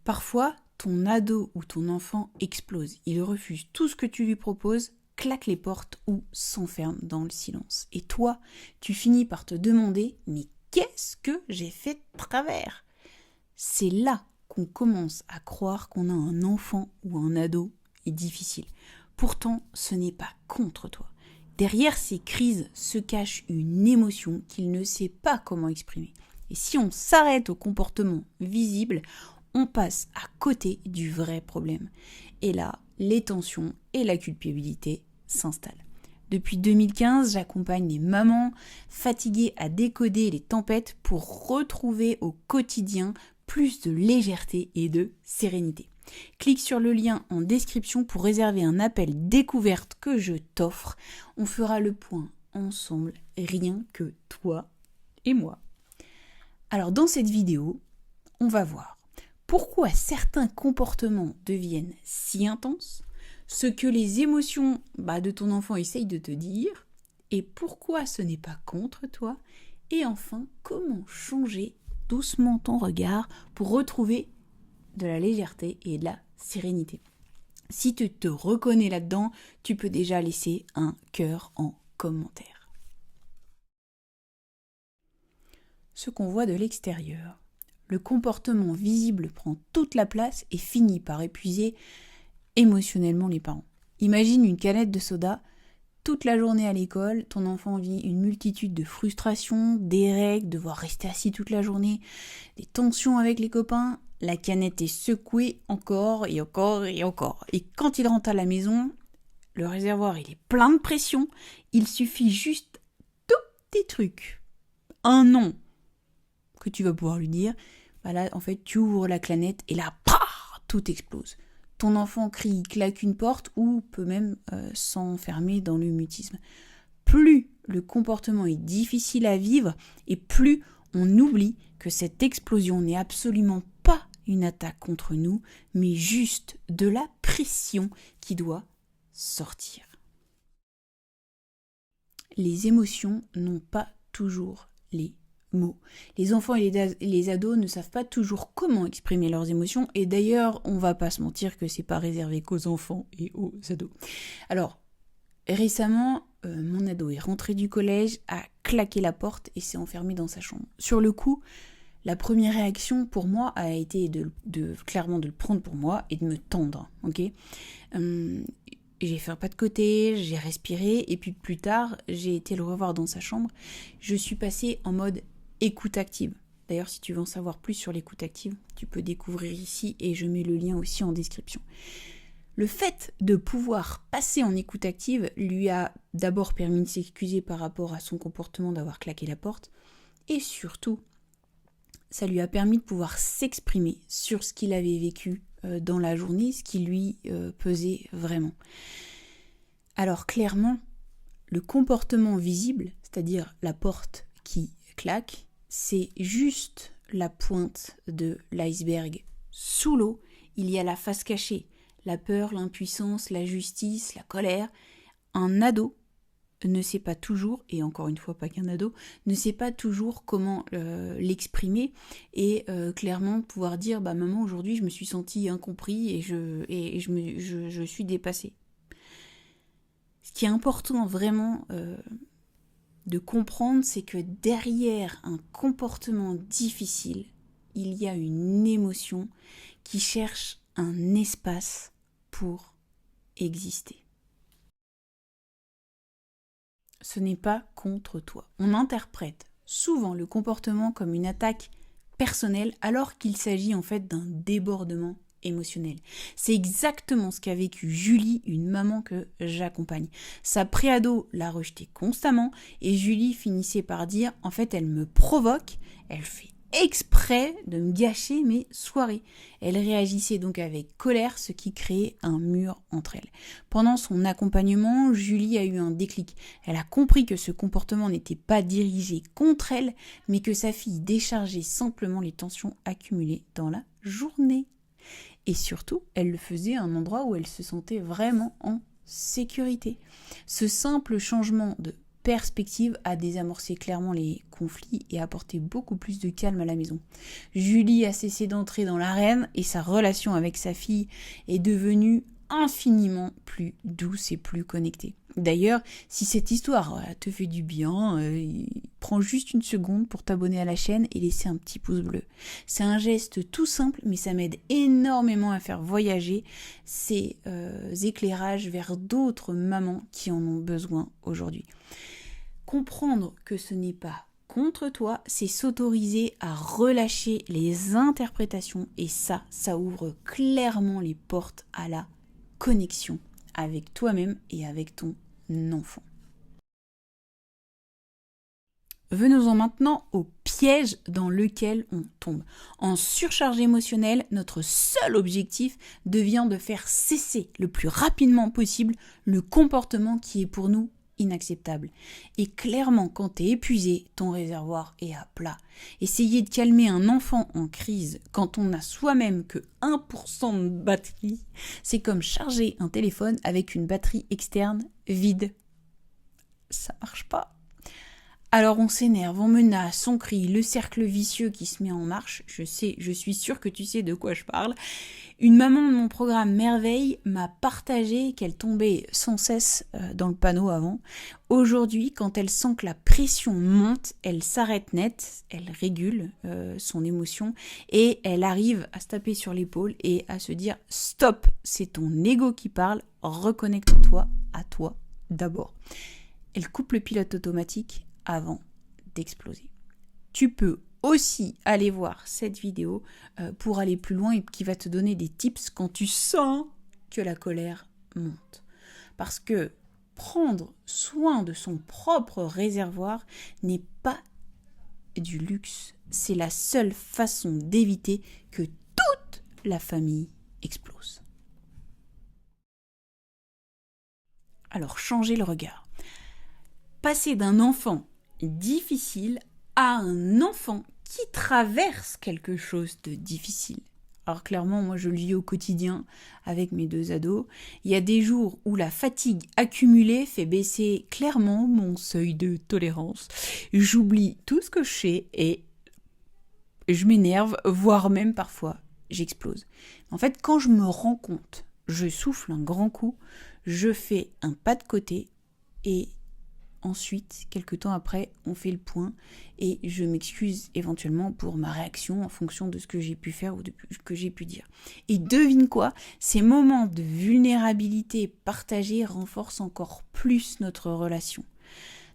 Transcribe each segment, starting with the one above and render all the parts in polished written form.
Parfois, ton ado ou ton enfant explose. Il refuse tout ce que tu lui proposes, claque les portes ou s'enferme dans le silence. Et toi, tu finis par te demander « Mais qu'est-ce que j'ai fait de travers ?» C'est là qu'on commence à croire qu'on a un enfant ou un ado est difficile. Pourtant, ce n'est pas contre toi. Derrière ces crises se cache une émotion qu'il ne sait pas comment exprimer. Et si on s'arrête au comportement visible, on passe à côté du vrai problème. Et là, les tensions et la culpabilité s'installent. Depuis 2015, j'accompagne les mamans fatiguées à décoder les tempêtes pour retrouver au quotidien plus de légèreté et de sérénité. Clique sur le lien en description pour réserver un appel découverte que je t'offre. On fera le point ensemble, rien que toi et moi. Alors dans cette vidéo, on va voir pourquoi certains comportements deviennent si intenses, ce que les émotions de ton enfant essayent de te dire, et pourquoi ce n'est pas contre toi, et enfin comment changer doucement ton regard pour retrouver de la légèreté et de la sérénité. Si tu te reconnais là-dedans, tu peux déjà laisser un cœur en commentaire. Ce qu'on voit de l'extérieur, le comportement visible prend toute la place et finit par épuiser émotionnellement les parents. Imagine une canette de soda toute la journée à l'école, ton enfant vit une multitude de frustrations, des règles, devoir rester assis toute la journée, des tensions avec les copains, la canette est secouée encore et encore et encore. Et quand il rentre à la maison, le réservoir il est plein de pression, il suffit juste tout petit truc, un nom que tu vas pouvoir lui dire, là en fait tu ouvres la canette et là, tout explose. Ton enfant crie, claque une porte ou peut même s'enfermer dans le mutisme. Plus le comportement est difficile à vivre et plus on oublie que cette explosion n'est absolument pas une attaque contre nous, mais juste de la pression qui doit sortir. Les émotions n'ont pas toujours les mots. Les enfants et les ados ne savent pas toujours comment exprimer leurs émotions et d'ailleurs, on va pas se mentir que c'est pas réservé qu'aux enfants et aux ados. Alors, récemment, mon ado est rentré du collège, a claqué la porte et s'est enfermé dans sa chambre. Sur le coup, la première réaction pour moi a été clairement de le prendre pour moi et de me tendre, ok. J'ai fait un pas de côté, j'ai respiré et puis plus tard, j'ai été le revoir dans sa chambre. Je suis passée en mode écoute active. D'ailleurs, si tu veux en savoir plus sur l'écoute active, tu peux découvrir ici et je mets le lien aussi en description. Le fait de pouvoir passer en écoute active lui a d'abord permis de s'excuser par rapport à son comportement d'avoir claqué la porte et surtout, ça lui a permis de pouvoir s'exprimer sur ce qu'il avait vécu dans la journée, ce qui lui pesait vraiment. Alors clairement, le comportement visible, c'est-à-dire la porte qui claque, c'est juste la pointe de l'iceberg. Sous l'eau, il y a la face cachée, la peur, l'impuissance, la justice, la colère. Un ado ne sait pas toujours, et encore une fois pas qu'un ado, ne sait pas toujours comment l'exprimer et clairement pouvoir dire maman aujourd'hui je me suis sentie incompris et je suis dépassée. Ce qui est important vraiment de comprendre, c'est que derrière un comportement difficile, il y a une émotion qui cherche un espace pour exister. Ce n'est pas contre toi. On interprète souvent le comportement comme une attaque personnelle alors qu'il s'agit en fait d'un débordement émotionnel. C'est exactement ce qu'a vécu Julie, une maman que j'accompagne. Sa préado l'a rejetée constamment et Julie finissait par dire en fait elle me provoque, elle fait exprès de me gâcher mes soirées. Elle réagissait donc avec colère, ce qui créait un mur entre elles. Pendant son accompagnement, Julie a eu un déclic. Elle a compris que ce comportement n'était pas dirigé contre elle, mais que sa fille déchargeait simplement les tensions accumulées dans la journée. Et surtout, elle le faisait à un endroit où elle se sentait vraiment en sécurité. Ce simple changement de perspective a désamorcé clairement les conflits et apporté beaucoup plus de calme à la maison. Julie a cessé d'entrer dans l'arène et sa relation avec sa fille est devenue infiniment plus douce et plus connectée. D'ailleurs, si cette histoire te fait du bien, prends juste une seconde pour t'abonner à la chaîne et laisser un petit pouce bleu. C'est un geste tout simple, mais ça m'aide énormément à faire voyager ces éclairages vers d'autres mamans qui en ont besoin aujourd'hui. Comprendre que ce n'est pas contre toi, c'est s'autoriser à relâcher les interprétations et ça ouvre clairement les portes à la connexion avec toi-même et avec ton enfant. Venons-en maintenant au piège dans lequel on tombe. En surcharge émotionnelle, notre seul objectif devient de faire cesser le plus rapidement possible le comportement qui est pour nous inacceptable. Et clairement, quand tu es épuisé, ton réservoir est à plat. Essayer de calmer un enfant en crise quand on n'a soi-même que 1% de batterie, c'est comme charger un téléphone avec une batterie externe vide. Ça marche pas. Alors on s'énerve, on menace, on crie, le cercle vicieux qui se met en marche. Je suis sûre que tu sais de quoi je parle. Une maman de mon programme Merveille m'a partagé qu'elle tombait sans cesse dans le panneau avant. Aujourd'hui, quand elle sent que la pression monte, elle s'arrête net, elle régule son émotion et elle arrive à se taper sur l'épaule et à se dire « Stop, c'est ton ego qui parle, reconnecte-toi à toi d'abord ». Elle coupe le pilote automatique avant d'exploser. Tu peux aussi aller voir cette vidéo pour aller plus loin et qui va te donner des tips quand tu sens que la colère monte. Parce que prendre soin de son propre réservoir n'est pas du luxe. C'est la seule façon d'éviter que toute la famille explose. Alors, changez le regard. Passer d'un enfant difficile à un enfant qui traverse quelque chose de difficile. Alors clairement, moi je le vis au quotidien avec mes 2 ados. Il y a des jours où la fatigue accumulée fait baisser clairement mon seuil de tolérance. J'oublie tout ce que je sais et je m'énerve, voire même parfois j'explose. En fait, quand je me rends compte, je souffle un grand coup, je fais un pas de côté et ensuite, quelques temps après, on fait le point et je m'excuse éventuellement pour ma réaction en fonction de ce que j'ai pu faire ou de ce que j'ai pu dire. Et devine quoi ? Ces moments de vulnérabilité partagée renforcent encore plus notre relation.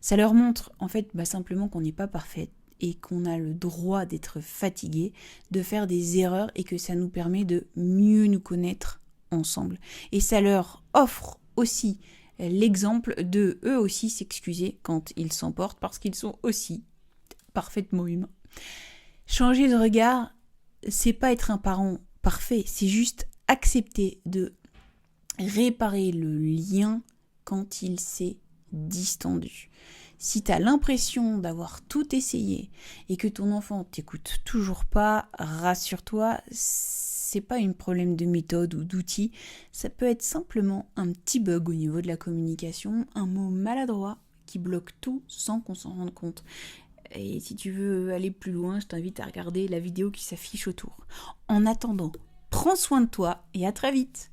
Ça leur montre en fait simplement qu'on n'est pas parfaite et qu'on a le droit d'être fatigué, de faire des erreurs et que ça nous permet de mieux nous connaître ensemble. Et ça leur offre aussi l'exemple de eux aussi s'excuser quand ils s'emportent parce qu'ils sont aussi parfaitement humains. Changer de regard, c'est pas être un parent parfait, c'est juste accepter de réparer le lien quand il s'est distendu. Si tu as l'impression d'avoir tout essayé et que ton enfant t'écoute toujours pas, rassure-toi, c'est pas un problème de méthode ou d'outils, ça peut être simplement un petit bug au niveau de la communication, un mot maladroit qui bloque tout sans qu'on s'en rende compte. Et si tu veux aller plus loin, je t'invite à regarder la vidéo qui s'affiche autour. En attendant, prends soin de toi et à très vite.